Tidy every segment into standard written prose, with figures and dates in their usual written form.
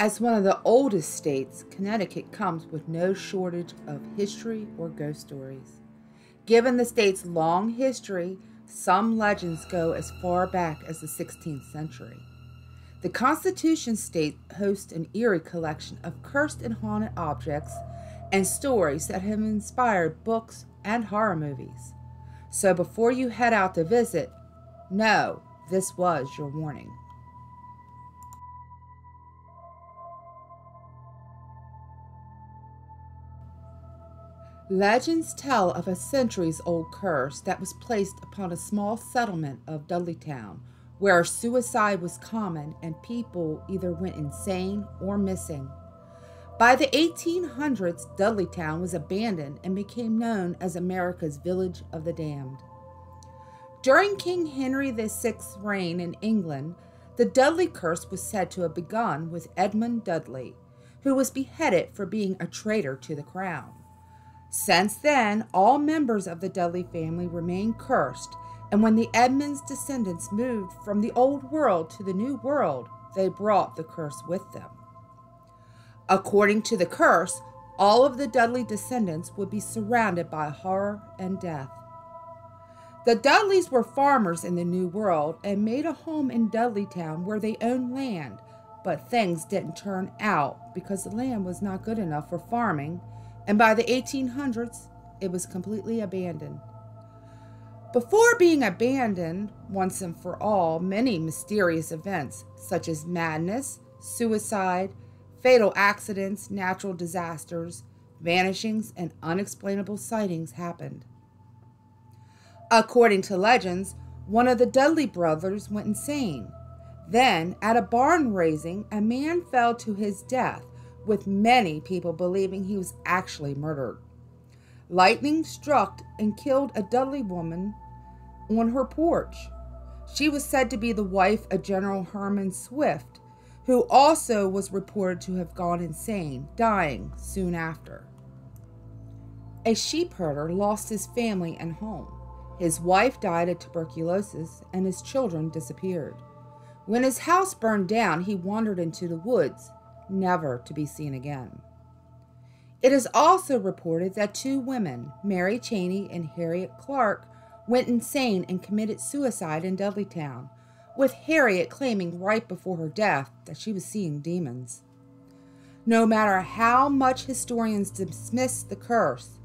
As one of the oldest states, Connecticut comes with no shortage of history or ghost stories. Given the state's long history, some legends go as far back as the 16th century. The Constitution State hosts an eerie collection of cursed and haunted objects and stories that have inspired books and horror movies. So before you head out to visit, know this was your warning. Legends tell of a centuries-old curse that was placed upon a small settlement of Dudleytown, where suicide was common and people either went insane or missing. By the 1800s, Dudleytown was abandoned and became known as America's Village of the Damned. During King Henry VI's reign in England, the Dudley curse was said to have begun with Edmund Dudley, who was beheaded for being a traitor to the crown. Since then, all members of the Dudley family remain cursed, and when the Edmunds' descendants moved from the old world to the new world, they brought the curse with them. According to the curse, all of the Dudley descendants would be surrounded by horror and death. The Dudleys were farmers in the New World and made a home in Dudleytown where they owned land, but things didn't turn out because the land was not good enough for farming, and by the 1800s, it was completely abandoned. Before being abandoned, once and for all, many mysterious events such as madness, suicide, fatal accidents, natural disasters, vanishings, and unexplainable sightings happened. According to legends, one of the Dudley brothers went insane. Then, at a barn raising, a man fell to his death, with many people believing he was actually murdered. Lightning struck and killed a Dudley woman on her porch. She was said to be the wife of General Herman Swift, who also was reported to have gone insane, dying soon after. A sheep herder lost his family and home. His wife died of tuberculosis, and his children disappeared. When his house burned down, he wandered into the woods, never to be seen again. It is also reported that two women, Mary Cheney and Harriet Clark, went insane and committed suicide in Dudleytown, with Harriet claiming right before her death that she was seeing demons. No matter how much historians dismiss the curse,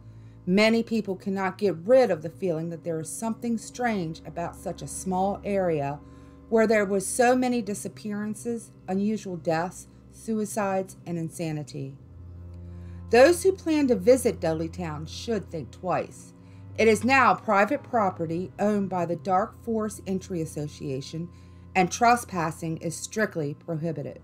many people cannot get rid of the feeling that there is something strange about such a small area where there were so many disappearances, unusual deaths, suicides, and insanity. Those who plan to visit Dudleytown should think twice. It is now private property owned by the Dark Forest Entry Association, and trespassing is strictly prohibited.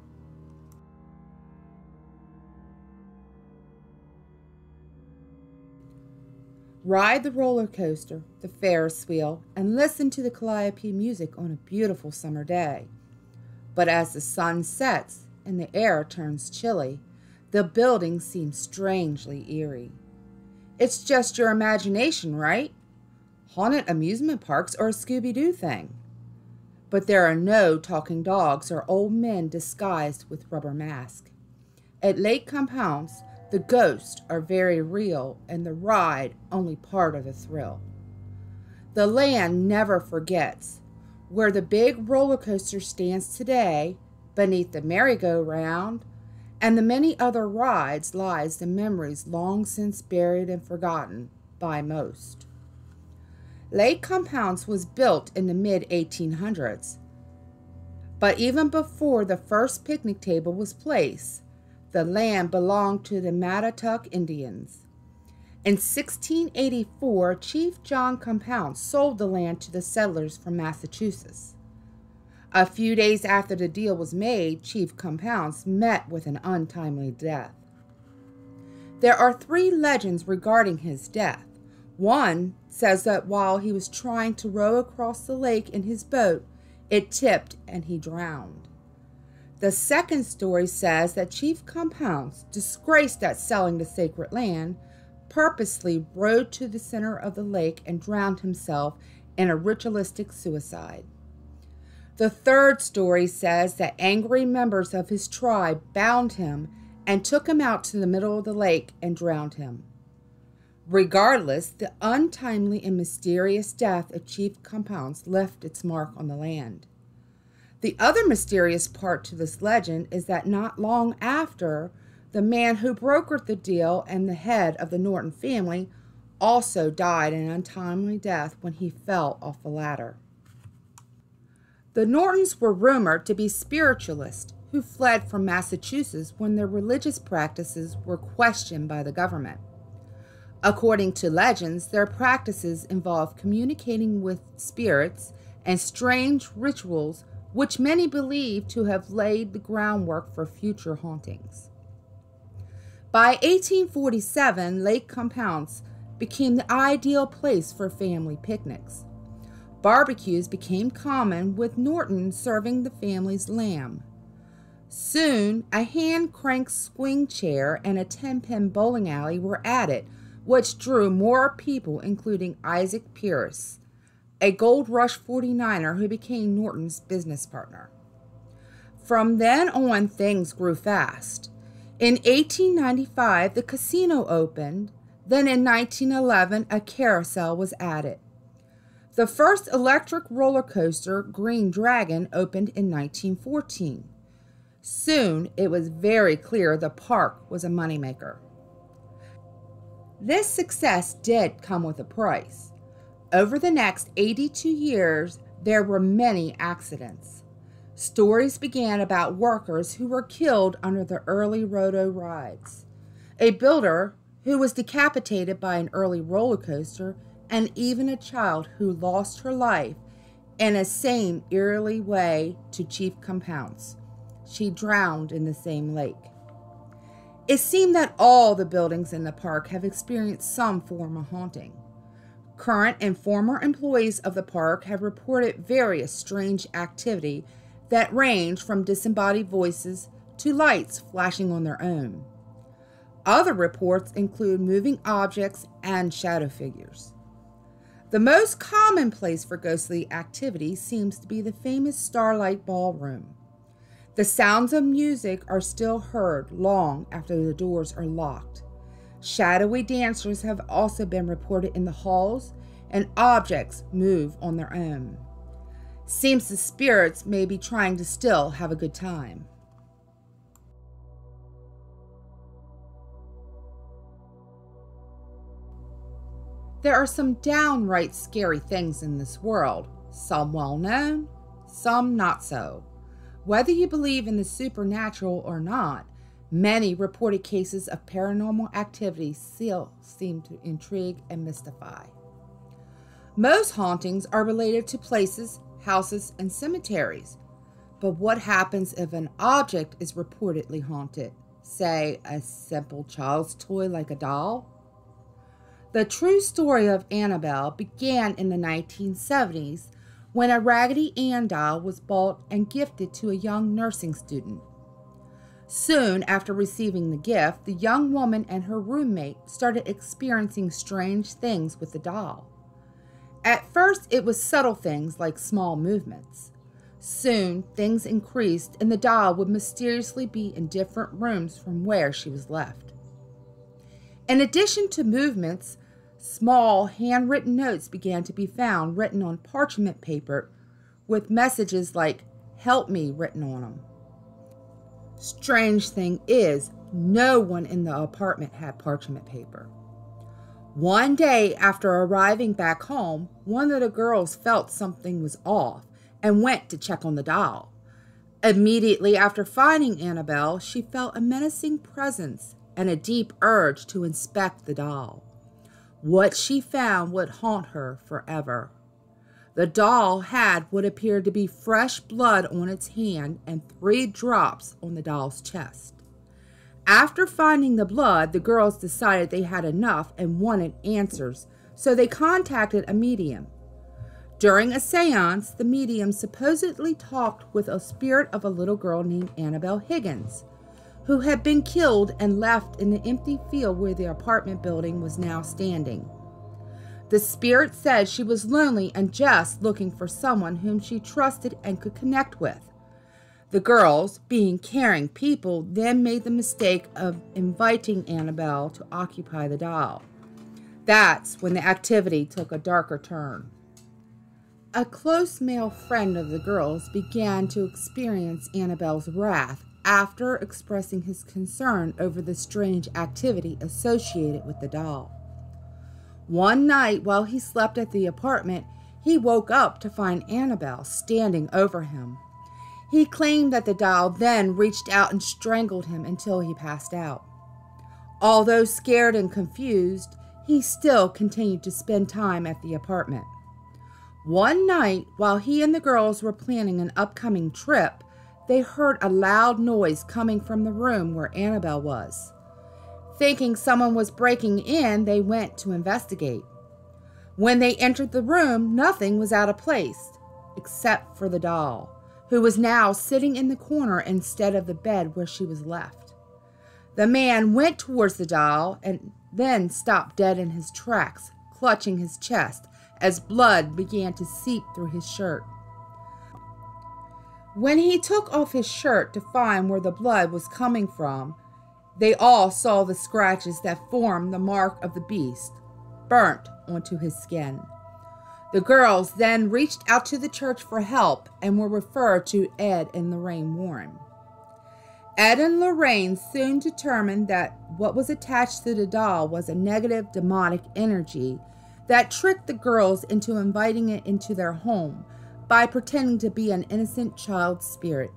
Ride the roller coaster, the Ferris wheel, and listen to the calliope music on a beautiful summer day. But as the sun sets and the air turns chilly, the building seems strangely eerie. It's just your imagination, right? Haunted amusement parks are a Scooby-Doo thing. But there are no talking dogs or old men disguised with rubber masks. At Lake Compounce, the ghosts are very real and the ride only part of the thrill. The land never forgets. Where the big roller coaster stands today, beneath the merry-go-round and the many other rides lies the memories long since buried and forgotten by most. Lake Compounce was built in the mid-1800s, but even before the first picnic table was placed, the land belonged to the Mattatuck Indians. In 1684, Chief John Compounce sold the land to the settlers from Massachusetts. A few days after the deal was made, Chief Compounce met with an untimely death. There are 3 legends regarding his death. One says that while he was trying to row across the lake in his boat, it tipped and he drowned. The second story says that Chief Compounce, disgraced at selling the sacred land, purposely rowed to the center of the lake and drowned himself in a ritualistic suicide. The third story says that angry members of his tribe bound him and took him out to the middle of the lake and drowned him. Regardless, the untimely and mysterious death of Chief Compounce left its mark on the land. The other mysterious part to this legend is that not long after, the man who brokered the deal and the head of the Norton family also died an untimely death when he fell off a ladder. The Nortons were rumored to be spiritualists who fled from Massachusetts when their religious practices were questioned by the government. According to legends, their practices involve communicating with spirits and strange rituals which many believe to have laid the groundwork for future hauntings. By 1847, Lake Compounce became the ideal place for family picnics. Barbecues became common, with Norton serving the family's lamb. Soon, a hand-cranked swing chair and a 10-pin bowling alley were added, which drew more people, including Isaac Pierce, a Gold Rush 49er who became Norton's business partner. From then on, things grew fast. In 1895, the casino opened. Then in 1911, a carousel was added. The first electric roller coaster, Green Dragon, opened in 1914. Soon, it was very clear the park was a moneymaker. This success did come with a price. Over the next 82 years, there were many accidents. Stories began about workers who were killed under the early roto rides, a builder who was decapitated by an early roller coaster, and even a child who lost her life in a same eerily way to Chief Compounce. She drowned in the same lake. It seemed that all the buildings in the park have experienced some form of haunting. Current and former employees of the park have reported various strange activity that range from disembodied voices to lights flashing on their own. Other reports include moving objects and shadow figures. The most common place for ghostly activity seems to be the famous Starlight Ballroom. The sounds of music are still heard long after the doors are locked. Shadowy dancers have also been reported in the halls, and objects move on their own. Seems the spirits may be trying to still have a good time. There are some downright scary things in this world, some well known, some not so. Whether you believe in the supernatural or not, many reported cases of paranormal activity still seem to intrigue and mystify. Most hauntings are related to places, houses, and cemeteries. But what happens if an object is reportedly haunted? Say, a simple child's toy like a doll? The true story of Annabelle began in the 1970s when a Raggedy Ann doll was bought and gifted to a young nursing student. Soon after receiving the gift, the young woman and her roommate started experiencing strange things with the doll. At first, it was subtle things like small movements. Soon, things increased and the doll would mysteriously be in different rooms from where she was left. In addition to movements, small handwritten notes began to be found written on parchment paper with messages like, "Help me," written on them. Strange thing is, no one in the apartment had parchment paper. One day after arriving back home, one of the girls felt something was off and went to check on the doll. Immediately after finding Annabelle, she felt a menacing presence and a deep urge to inspect the doll. What she found would haunt her forever. The doll had what appeared to be fresh blood on its hand and 3 drops on the doll's chest. After finding the blood, the girls decided they had enough and wanted answers, so they contacted a medium. During a seance, the medium supposedly talked with a spirit of a little girl named Annabelle Higgins, who had been killed and left in the empty field where the apartment building was now standing. The spirit said she was lonely and just looking for someone whom she trusted and could connect with. The girls, being caring people, then made the mistake of inviting Annabelle to occupy the doll. That's when the activity took a darker turn. A close male friend of the girls began to experience Annabelle's wrath after expressing his concern over the strange activity associated with the doll. One night while he slept at the apartment, he woke up to find Annabelle standing over him. He claimed that the doll then reached out and strangled him until he passed out. Although scared and confused, he still continued to spend time at the apartment. One night, while he and the girls were planning an upcoming trip, they heard a loud noise coming from the room where Annabelle was. Thinking someone was breaking in, they went to investigate. When they entered the room, nothing was out of place, except for the doll, who was now sitting in the corner instead of the bed where she was left. The man went towards the doll and then stopped dead in his tracks, clutching his chest as blood began to seep through his shirt. When he took off his shirt to find where the blood was coming from, they all saw the scratches that formed the mark of the beast, burnt onto his skin. The girls then reached out to the church for help and were referred to Ed and Lorraine Warren. Ed and Lorraine soon determined that what was attached to the doll was a negative demonic energy that tricked the girls into inviting it into their home by pretending to be an innocent child's spirit.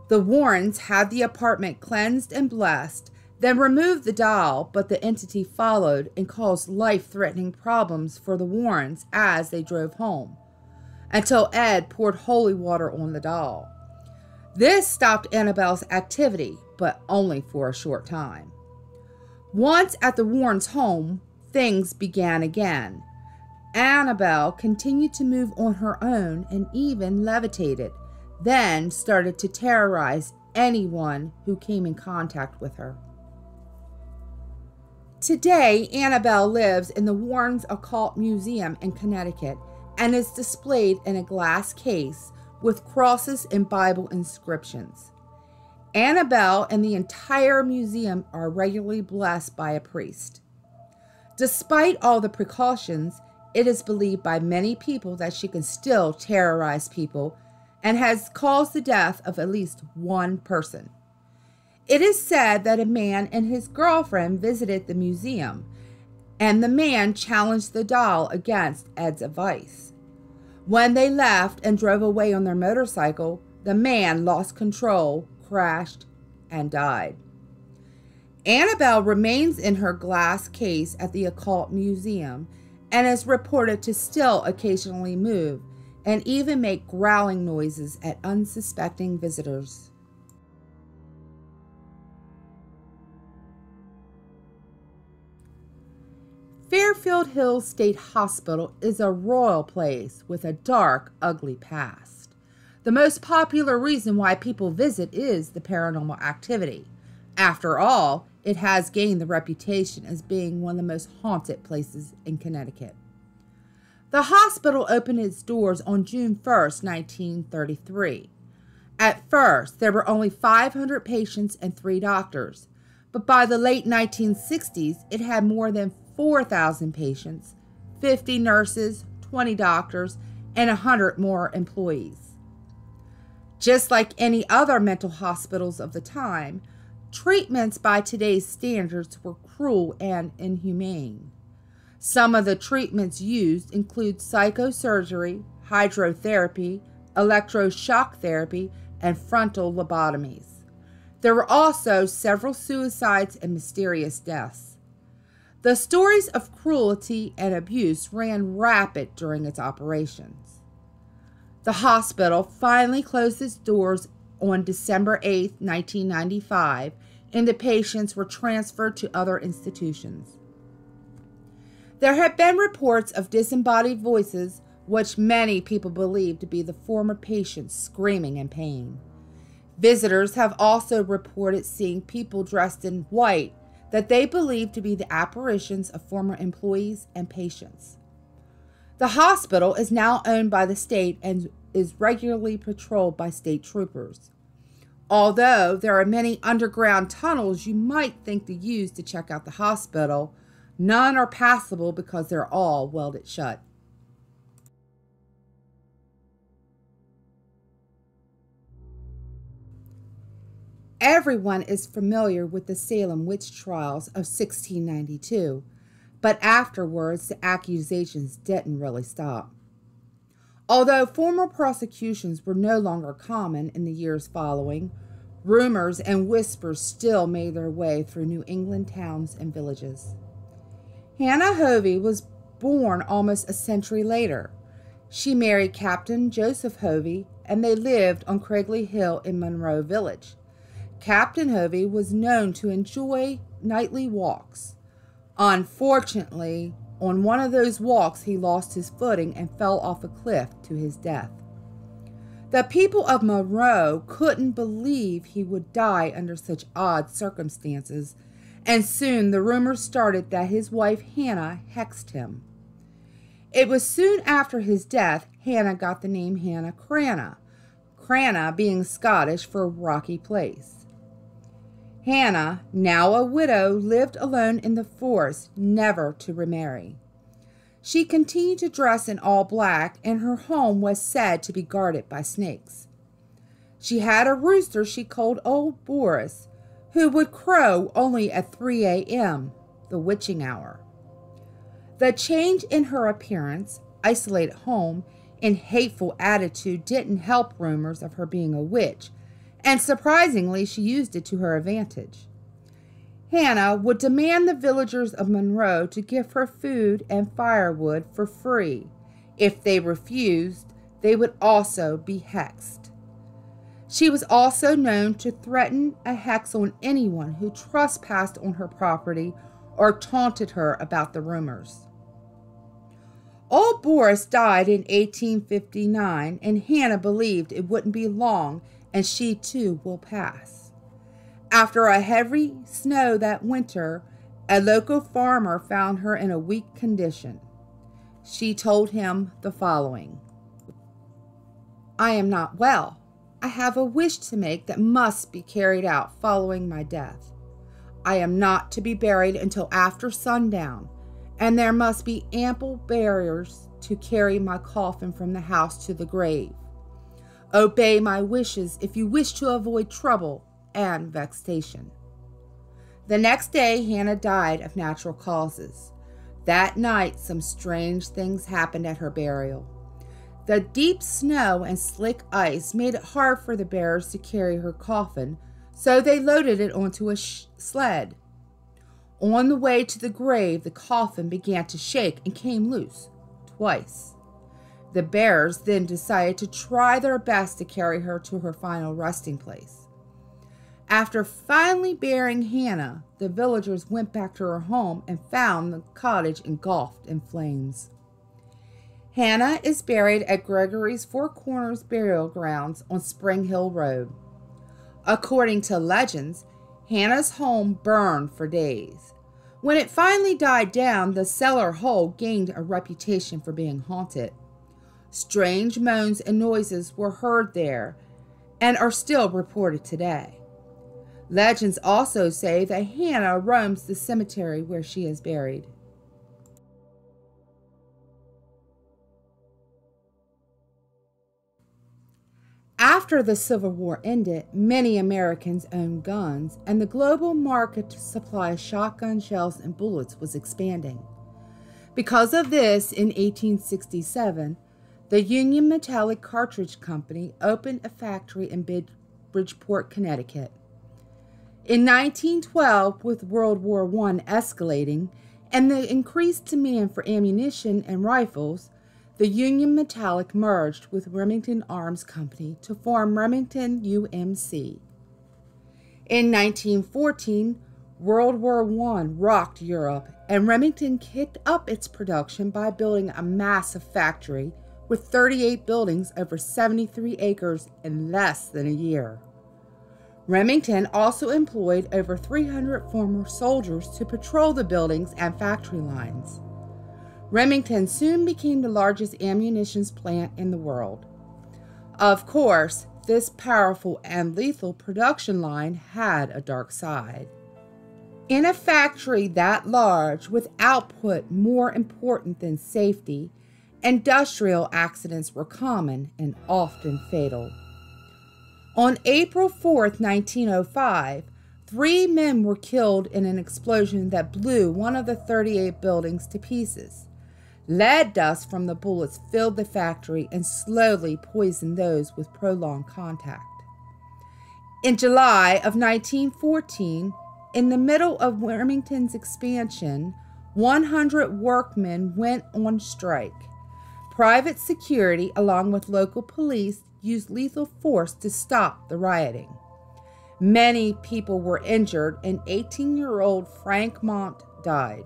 The Warrens had the apartment cleansed and blessed, then removed the doll, but the entity followed and caused life-threatening problems for the Warrens as they drove home, until Ed poured holy water on the doll. This stopped Annabelle's activity, but only for a short time. Once at the Warrens' home, things began again. Annabelle continued to move on her own and even levitated, then started to terrorize anyone who came in contact with her. Today, Annabelle lives in the Warrens Occult Museum in Connecticut and is displayed in a glass case with crosses and Bible inscriptions. Annabelle and the entire museum are regularly blessed by a priest. Despite all the precautions, it is believed by many people that she can still terrorize people and has caused the death of at least one person. It is said that a man and his girlfriend visited the museum, and the man challenged the doll against Ed's advice. When they left and drove away on their motorcycle, the man lost control, crashed, and died. Annabelle remains in her glass case at the Occult Museum and is reported to still occasionally move and even make growling noises at unsuspecting visitors. Fairfield Hills State Hospital is a royal place with a dark, ugly past. The most popular reason why people visit is the paranormal activity. After all, it has gained the reputation as being one of the most haunted places in Connecticut. The hospital opened its doors on June 1st, 1933. At first, there were only 500 patients and 3 doctors, but by the late 1960s, it had more than 4,000 patients, 50 nurses, 20 doctors, and 100 more employees. Just like any other mental hospitals of the time, treatments by today's standards were cruel and inhumane. Some of the treatments used include psychosurgery, hydrotherapy, electroshock therapy, and frontal lobotomies. There were also several suicides and mysterious deaths. The stories of cruelty and abuse ran rapid during its operations. The hospital finally closed its doors on December 8, 1995, and the patients were transferred to other institutions. There have been reports of disembodied voices, which many people believe to be the former patients screaming in pain. Visitors have also reported seeing people dressed in white that they believed to be the apparitions of former employees and patients. The hospital is now owned by the state and is regularly patrolled by state troopers. Although there are many underground tunnels you might think to use to check out the hospital, none are passable because they're all welded shut. Everyone is familiar with the Salem witch trials of 1692, but afterwards the accusations didn't really stop. Although formal prosecutions were no longer common in the years following, rumors and whispers still made their way through New England towns and villages. Hannah Hovey was born almost a century later. She married Captain Joseph Hovey, and they lived on Craigley Hill in Monroe Village. Captain Hovey was known to enjoy nightly walks. Unfortunately, on one of those walks, he lost his footing and fell off a cliff to his death. The people of Monroe couldn't believe he would die under such odd circumstances, and soon the rumors started that his wife Hannah hexed him. It was soon after his death Hannah got the name Hannah Cranna, Cranna being Scottish for rocky place. Hannah, now a widow, lived alone in the forest, never to remarry. She continued to dress in all black, and her home was said to be guarded by snakes. She had a rooster she called Old Boris, who would crow only at 3 a.m., the witching hour. The change in her appearance, isolated home, and hateful attitude didn't help rumors of her being a witch, and surprisingly, she used it to her advantage. Hannah would demand the villagers of Monroe to give her food and firewood for free. If they refused, they would also be hexed. She was also known to threaten a hex on anyone who trespassed on her property or taunted her about the rumors. Old Boris died in 1859, and Hannah believed it wouldn't be long and she too will pass. After a heavy snow that winter, a local farmer found her in a weak condition. She told him the following: "I am not well. I have a wish to make that must be carried out following my death. I am not to be buried until after sundown, and there must be ample barriers to carry my coffin from the house to the grave. Obey my wishes if you wish to avoid trouble and vexation." The next day, Hannah died of natural causes. That night, some strange things happened at her burial. The deep snow and slick ice made it hard for the bearers to carry her coffin, so they loaded it onto a sled. On the way to the grave, the coffin began to shake and came loose twice. The bearers then decided to try their best to carry her to her final resting place. After finally burying Hannah, the villagers went back to her home and found the cottage engulfed in flames. Hannah is buried at Gregory's Four Corners Burial Grounds on Spring Hill Road. According to legends, Hannah's home burned for days. When it finally died down, the cellar hole gained a reputation for being haunted. Strange moans and noises were heard there and are still reported today. Legends also say that Hannah roams the cemetery where she is buried. After the Civil War ended, many Americans owned guns, and the global market to supply shotgun shells and bullets was expanding. Because of this, in 1867, the Union Metallic Cartridge Company opened a factory in Bridgeport, Connecticut. In 1912, with World War I escalating and the increased demand for ammunition and rifles, the Union Metallic merged with Remington Arms Company to form Remington UMC. In 1914, World War I rocked Europe, and Remington kicked up its production by building a massive factory with 38 buildings over 73 acres in less than a year. Remington also employed over 300 former soldiers to patrol the buildings and factory lines. Remington soon became the largest ammunition plant in the world. Of course, this powerful and lethal production line had a dark side. In a factory that large, with output more important than safety, industrial accidents were common and often fatal. On April 4, 1905, 3 men were killed in an explosion that blew one of the 38 buildings to pieces. Lead dust from the bullets filled the factory and slowly poisoned those with prolonged contact. In July of 1914, in the middle of Remington's expansion, 100 workmen went on strike. Private security, along with local police, used lethal force to stop the rioting. Many people were injured, and 18-year-old Frank Mont died.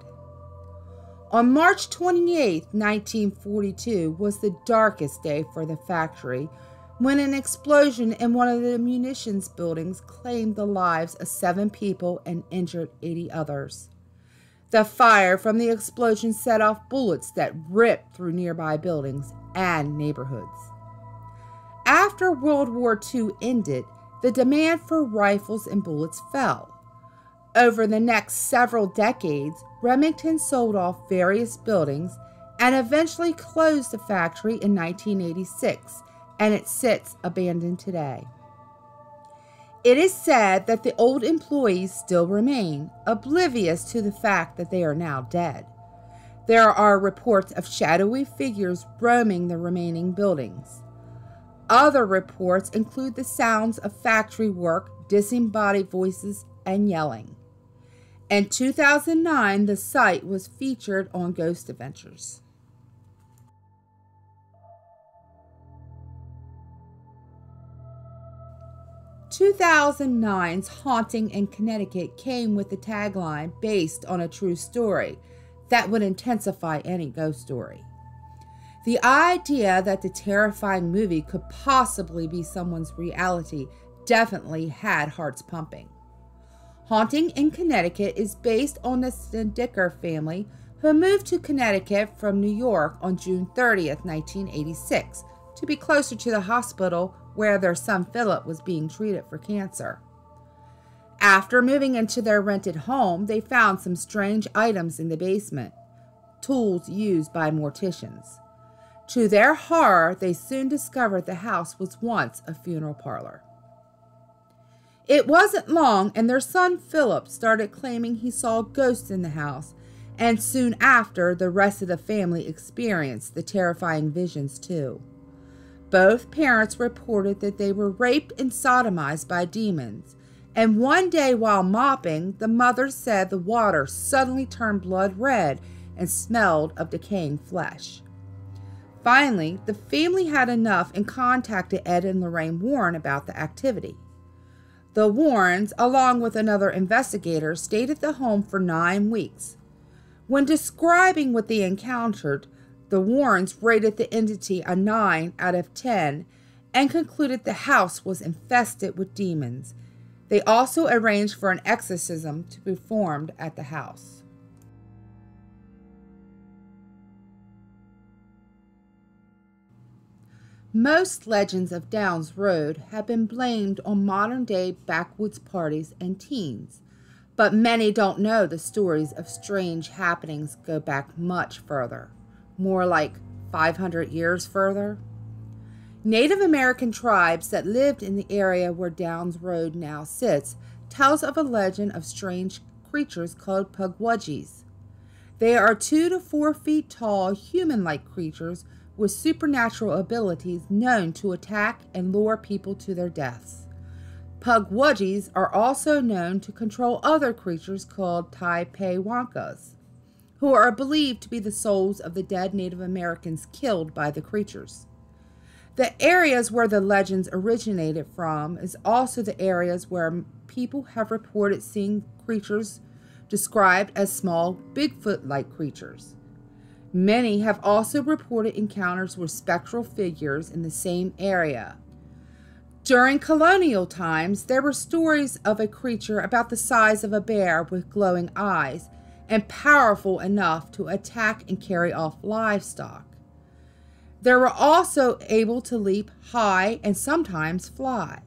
On March 28, 1942, was the darkest day for the factory when an explosion in one of the munitions buildings claimed the lives of 7 people and injured 80 others. The fire from the explosion set off bullets that ripped through nearby buildings and neighborhoods. After World War II ended, the demand for rifles and bullets fell. Over the next several decades, Remington sold off various buildings and eventually closed the factory in 1986, and it sits abandoned today. It is said that the old employees still remain, oblivious to the fact that they are now dead. There are reports of shadowy figures roaming the remaining buildings. Other reports include the sounds of factory work, disembodied voices, and yelling. In 2009, the site was featured on Ghost Adventures. 2009's Haunting in Connecticut came with the tagline based on a true story that would intensify any ghost story. The idea that the terrifying movie could possibly be someone's reality definitely had hearts pumping. Haunting in Connecticut is based on the Snedeker family who moved to Connecticut from New York on June 30th, 1986, to be closer to the hospital where their son Philip was being treated for cancer. After moving into their rented home, they found some strange items in the basement, tools used by morticians. To their horror, they soon discovered the house was once a funeral parlor. It wasn't long, and their son Philip started claiming he saw ghosts in the house, and soon after, the rest of the family experienced the terrifying visions too. Both parents reported that they were raped and sodomized by demons, and one day while mopping, the mother said the water suddenly turned blood red and smelled of decaying flesh. Finally, the family had enough and contacted Ed and Lorraine Warren about the activity. The Warrens, along with another investigator, stayed at the home for 9 weeks. When describing what they encountered, the Warrens rated the entity a 9 out of 10 and concluded the house was infested with demons. They also arranged for an exorcism to be performed at the house. Most legends of Downs Road have been blamed on modern-day backwoods parties and teens, but many don't know the stories of strange happenings go back much further, more like 500 years further. Native American tribes that lived in the area where Downs Road now sits tells of a legend of strange creatures called Pugwudgies. They are 2 to 4 feet tall, human-like creatures with supernatural abilities known to attack and lure people to their deaths. Pugwudgies are also known to control other creatures called Taipewankas, who are believed to be the souls of the dead Native Americans killed by the creatures. The areas where the legends originated from is also the areas where people have reported seeing creatures described as small Bigfoot-like creatures. Many have also reported encounters with spectral figures in the same area. During colonial times, there were stories of a creature about the size of a bear with glowing eyes and powerful enough to attack and carry off livestock. They were also able to leap high and sometimes fly.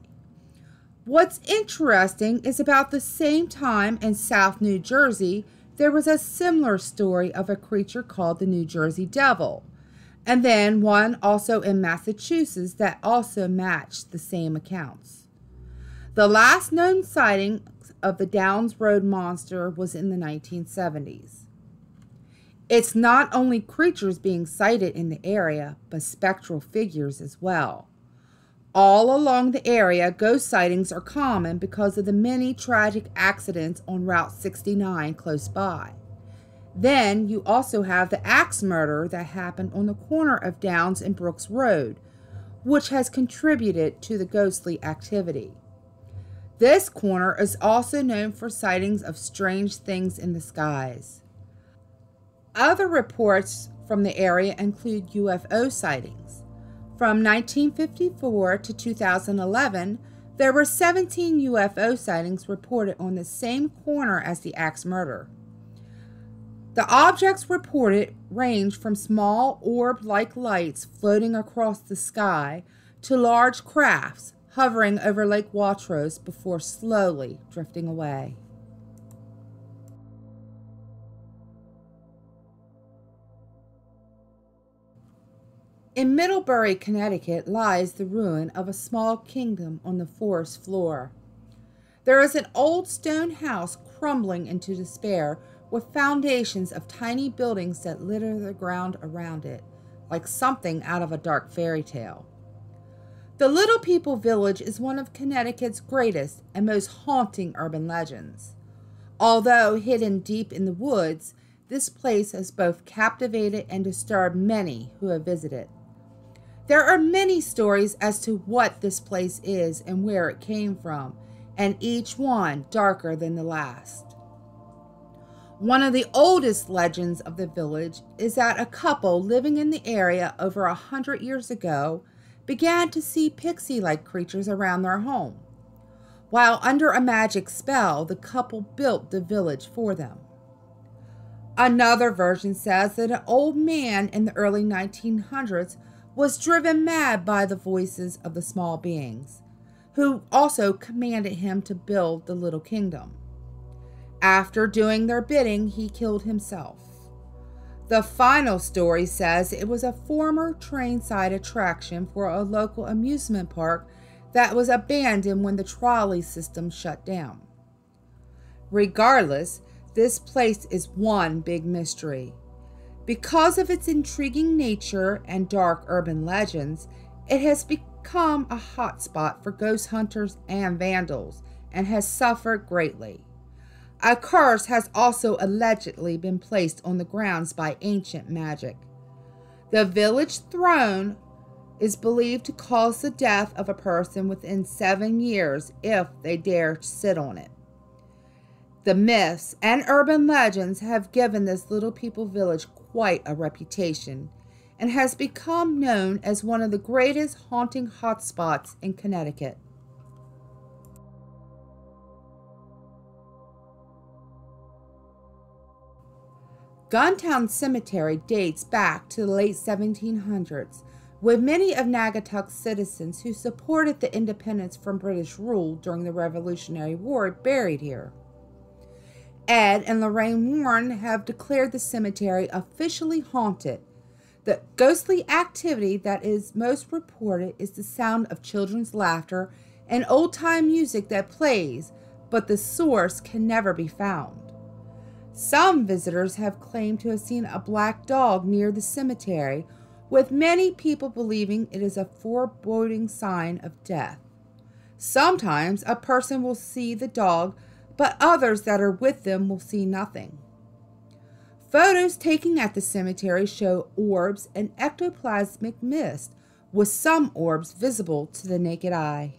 What's interesting is about the same time in South New Jersey, there was a similar story of a creature called the New Jersey Devil, and then one also in Massachusetts that also matched the same accounts. The last known sighting of the Downs Road monster was in the 1970s. It's not only creatures being sighted in the area, but spectral figures as well. All along the area, ghost sightings are common because of the many tragic accidents on Route 69 close by. Then you also have the axe murder that happened on the corner of Downs and Brooks Road, which has contributed to the ghostly activity. This corner is also known for sightings of strange things in the skies. Other reports from the area include UFO sightings. From 1954 to 2011, there were 17 UFO sightings reported on the same corner as the axe murder. The objects reported range from small orb-like lights floating across the sky to large crafts hovering over Lake Watrous before slowly drifting away. In Middlebury, Connecticut, lies the ruin of a small kingdom on the forest floor. There is an old stone house crumbling into despair with foundations of tiny buildings that litter the ground around it, like something out of a dark fairy tale. The Little People Village is one of Connecticut's greatest and most haunting urban legends. Although hidden deep in the woods, this place has both captivated and disturbed many who have visited. There are many stories as to what this place is and where it came from, and each one darker than the last. One of the oldest legends of the village is that a couple living in the area over 100 years ago began to see pixie-like creatures around their home. While under a magic spell, the couple built the village for them. Another version says that an old man in the early 1900s was driven mad by the voices of the small beings, who also commanded him to build the little kingdom. After doing their bidding, he killed himself. The final story says it was a former train-side attraction for a local amusement park that was abandoned when the trolley system shut down. Regardless, this place is one big mystery. Because of its intriguing nature and dark urban legends, it has become a hotspot for ghost hunters and vandals and has suffered greatly. A curse has also allegedly been placed on the grounds by ancient magic. The village throne is believed to cause the death of a person within 7 years if they dare to sit on it. The myths and urban legends have given this Little People Village quite a reputation and has become known as one of the greatest haunting hotspots in Connecticut. Gunntown Cemetery dates back to the late 1700s, with many of Naugatuck's citizens who supported the independence from British rule during the Revolutionary War buried here. Ed and Lorraine Warren have declared the cemetery officially haunted. The ghostly activity that is most reported is the sound of children's laughter and old-time music that plays, but the source can never be found. Some visitors have claimed to have seen a black dog near the cemetery, with many people believing it is a foreboding sign of death. Sometimes a person will see the dog, but others that are with them will see nothing. Photos taken at the cemetery show orbs and ectoplasmic mist, with some orbs visible to the naked eye.